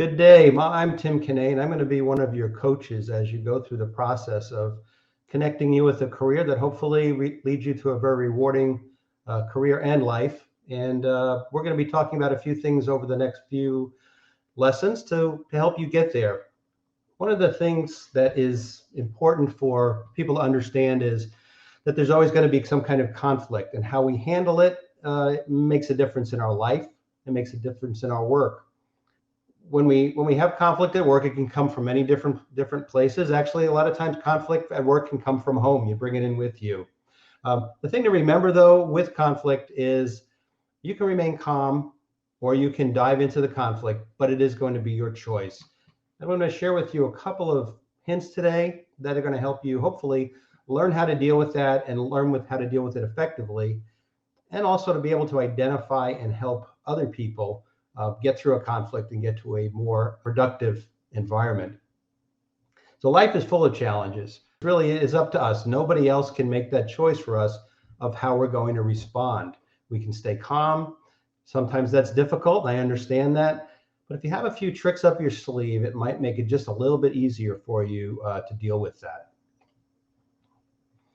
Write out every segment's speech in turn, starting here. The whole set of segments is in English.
Good day. I'm Tim Kinane. I'm going to be one of your coaches as you go through the process of connecting you with a career that hopefully leads you to a very rewarding career and life. And we're going to be talking about a few things over the next few lessons to help you get there. One of the things that is important for people to understand is that there's always going to be some kind of conflict, and how we handle it makes a difference in our life. It makes a difference in our work. When we have conflict at work, it can come from many different places. Actually, a lot of times conflict at work can come from home. You bring it in with you. The thing to remember, though, with conflict is you can remain calm or you can dive into the conflict, but it is going to be your choice. I'm going to share with you a couple of hints today that are going to help you hopefully learn how to deal with that and learn how to deal with it effectively, and also to be able to identify and help other people get through a conflict and get to a more productive environment. So life is full of challenges. It really is up to us. Nobody else can make that choice for us of how we're going to respond. We can stay calm. Sometimes that's difficult, and I understand that. But if you have a few tricks up your sleeve, it might make it just a little bit easier for you to deal with that.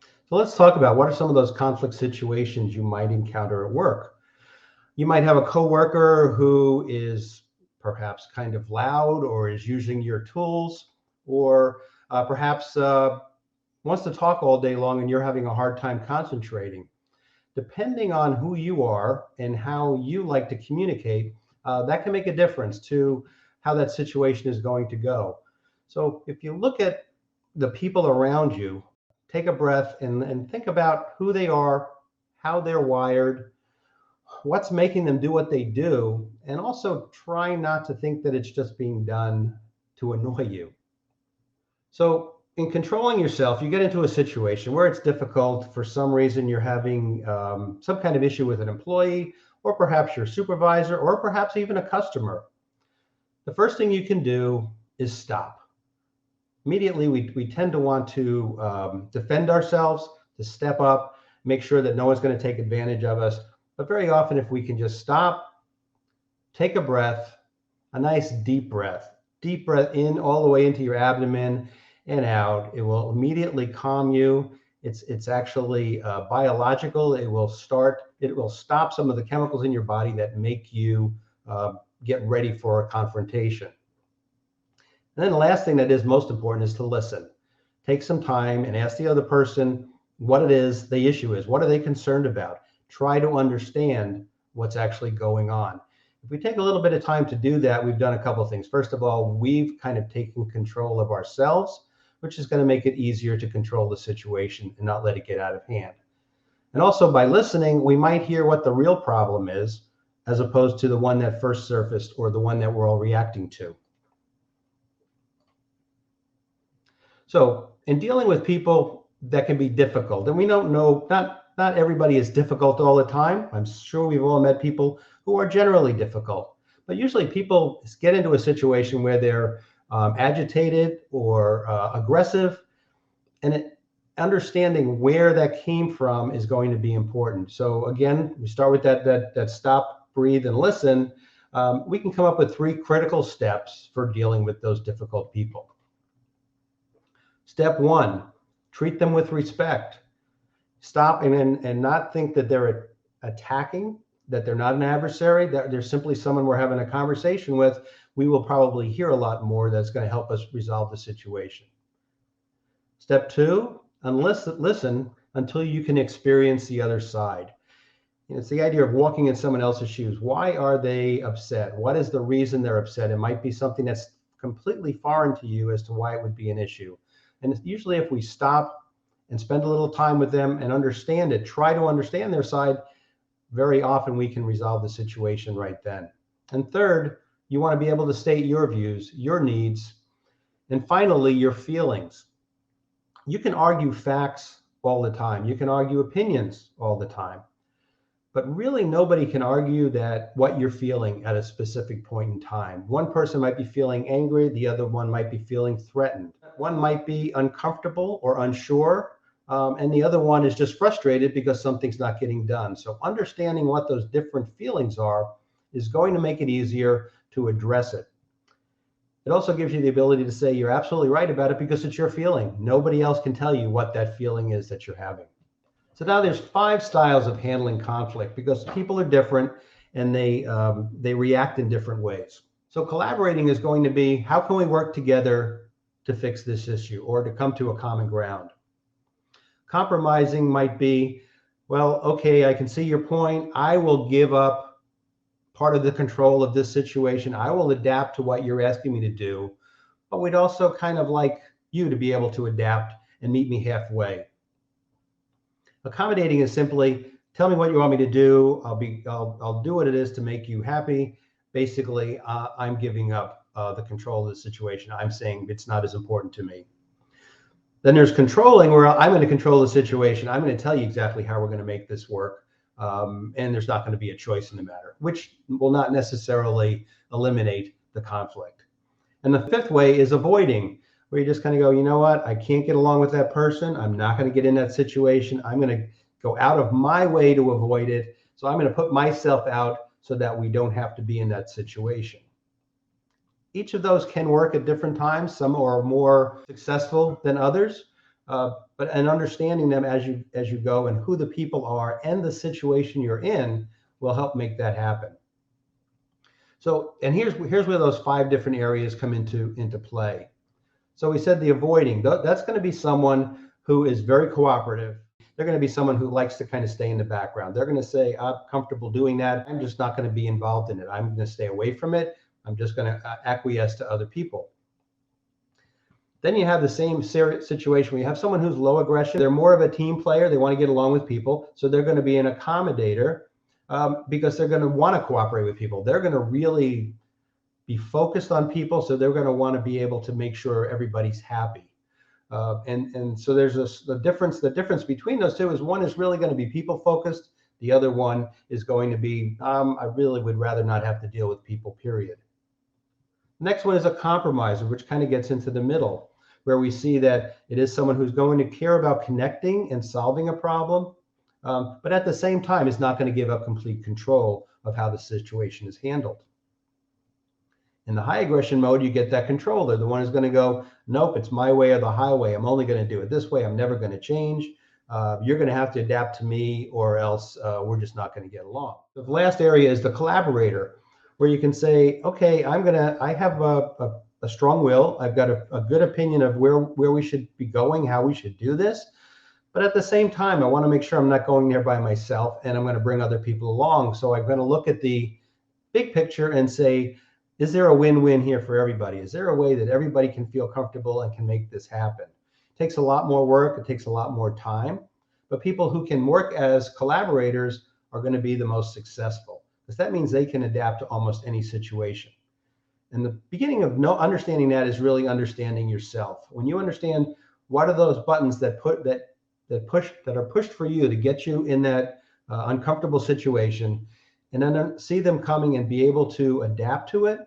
So let's talk about what are some of those conflict situations you might encounter at work. You might have a coworker who is perhaps kind of loud, or is using your tools, or perhaps wants to talk all day long and you're having a hard time concentrating. Depending on who you are and how you like to communicate, that can make a difference to how that situation is going to go. So if you look at the people around you, take a breath and think about who they are, how they're wired, what's making them do what they do, and also try not to think that it's just being done to annoy you. So in controlling yourself, you get into a situation where it's difficult. For some reason, you're having some kind of issue with an employee, or perhaps your supervisor, or perhaps even a customer. The first thing you can do is stop. Immediately, we tend to want to defend ourselves, to step up, make sure that no one's going to take advantage of us. But very often, if we can just stop, take a breath, a nice deep breath in all the way into your abdomen and out, it will immediately calm you. It's actually biological. It will stop some of the chemicals in your body that make you get ready for a confrontation. And then the last thing that is most important is to listen. Take some time and ask the other person what it is the issue is. What are they concerned about? Try to understand what's actually going on. If we take a little bit of time to do that, we've done a couple of things. First of all, we've kind of taken control of ourselves, which is going to make it easier to control the situation and not let it get out of hand. And also by listening, we might hear what the real problem is, as opposed to the one that first surfaced or the one that we're all reacting to. So in dealing with people that can be difficult, and we don't know, not everybody is difficult all the time. I'm sure we've all met people who are generally difficult, but usually people get into a situation where they're agitated or aggressive, and understanding where that came from is going to be important. So again, we start with that stop, breathe, and listen. We can come up with 3 critical steps for dealing with those difficult people. Step 1, treat them with respect. Stop and not think that they're attacking, that they're not an adversary, that they're simply someone we're having a conversation with. We will probably hear a lot more that's going to help us resolve the situation. Step 2, listen until you can experience the other side. It's the idea of walking in someone else's shoes. Why are they upset? What is the reason they're upset? It might be something that's completely foreign to you as to why it would be an issue. And usually if we stop and spend a little time with them and understand it, try to understand their side, very often we can resolve the situation right then. And third, you want to be able to state your views, your needs, and finally, your feelings. You can argue facts all the time. You can argue opinions all the time. But really, nobody can argue that what you're feeling at a specific point in time. One person might be feeling angry, the other one might be feeling threatened. One might be uncomfortable or unsure, and the other one is just frustrated because something's not getting done. So understanding what those different feelings are is going to make it easier to address it. It also gives you the ability to say you're absolutely right about it because it's your feeling. Nobody else can tell you what that feeling is that you're having. So now there's 5 styles of handling conflict because people are different and they react in different ways. So collaborating is going to be, how can we work together to fix this issue or to come to a common ground? Compromising might be, well, okay, I can see your point. I will give up part of the control of this situation. I will adapt to what you're asking me to do, but we'd also kind of like you to be able to adapt and meet me halfway. Accommodating is simply, tell me what you want me to do. I'll do what it is to make you happy. Basically, I'm giving up the control of the situation. I'm saying it's not as important to me. Then there's controlling, where I'm going to control the situation. I'm going to tell you exactly how we're going to make this work. And there's not going to be a choice in the matter, which will not necessarily eliminate the conflict. And the 5th way is avoiding, where you just kind of go, you know what, I can't get along with that person. I'm not going to get in that situation. I'm going to go out of my way to avoid it. So I'm going to put myself out so that we don't have to be in that situation. Each of those can work at different times. Some are more successful than others, but understanding them as you go and who the people are and the situation you're in will help make that happen. So, and here's where those 5 different areas come into play. So we said the avoiding, that's going to be someone who is very cooperative. They're going to be someone who likes to kind of stay in the background. They're going to say, I'm comfortable doing that. I'm just not going to be involved in it. I'm going to stay away from it. I'm just going to acquiesce to other people. Then you have the same situation where you have someone who's low aggression. They're more of a team player. They want to get along with people. So they're going to be an accommodator because they're going to want to cooperate with people. They're going to really be focused on people. So they're going to want to be able to make sure everybody's happy. And so there's the difference between those two is one is really going to be people focused. The other one is going to be, I really would rather not have to deal with people, period. Next one is a compromiser, which kind of gets into the middle, where we see that it is someone who's going to care about connecting and solving a problem, but at the same time is not going to give up complete control of how the situation is handled. In the high aggression mode, you get that controller, the one who's going to go, nope, it's my way or the highway. I'm only going to do it this way. I'm never going to change. You're going to have to adapt to me or else we're just not going to get along. The last area is the collaborator, where you can say, okay, I have a strong will. I've got a good opinion of where we should be going, how we should do this. But at the same time, I want to make sure I'm not going there by myself and I'm going to bring other people along. So I'm going to look at the big picture and say, is there a win-win here for everybody? Is there a way that everybody can feel comfortable and can make this happen? It takes a lot more work. It takes a lot more time. But people who can work as collaborators are going to be the most successful, because that means they can adapt to almost any situation. And the beginning of understanding that is really understanding yourself. When you understand what are those buttons that are pushed for you to get you in that uncomfortable situation, and then see them coming and be able to adapt to it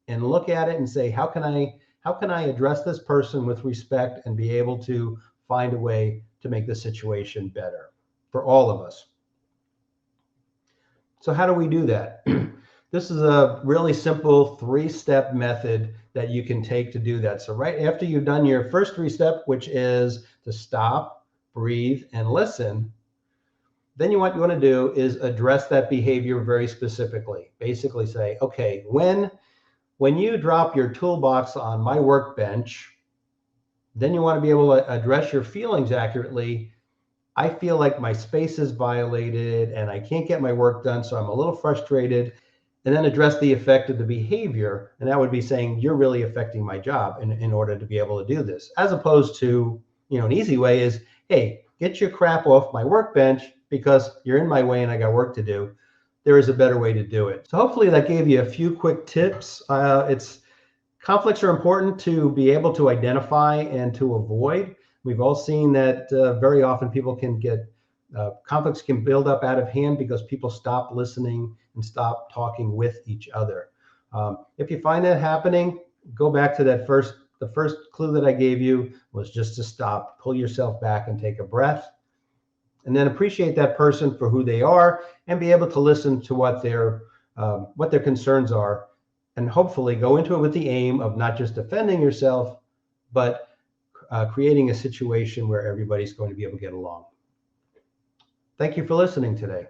and look at it and say, how can I address this person with respect and be able to find a way to make the situation better for all of us. So how do we do that? This is a really simple 3-step method that you can take to do that. So right after you've done your first 3 steps, which is to stop, breathe, and listen, then what you want to do is address that behavior very specifically. Basically say, okay, when you drop your toolbox on my workbench, then you want to be able to address your feelings accurately. I feel like my space is violated and I can't get my work done, so I'm a little frustrated. And then address the effect of the behavior. And that would be saying, you're really affecting my job in order to be able to do this. As opposed to, an easy way is, hey, get your crap off my workbench because you're in my way and I got work to do. There is a better way to do it. So hopefully that gave you a few quick tips. Conflicts are important to be able to identify and to avoid. We've all seen that very often people can get, conflicts can build up out of hand because people stop listening and stop talking with each other. If you find that happening, go back to the first clue that I gave you was just to stop, pull yourself back and take a breath, and then appreciate that person for who they are and be able to listen to what their concerns are and hopefully go into it with the aim of not just defending yourself, but creating a situation where everybody's going to be able to get along. Thank you for listening today.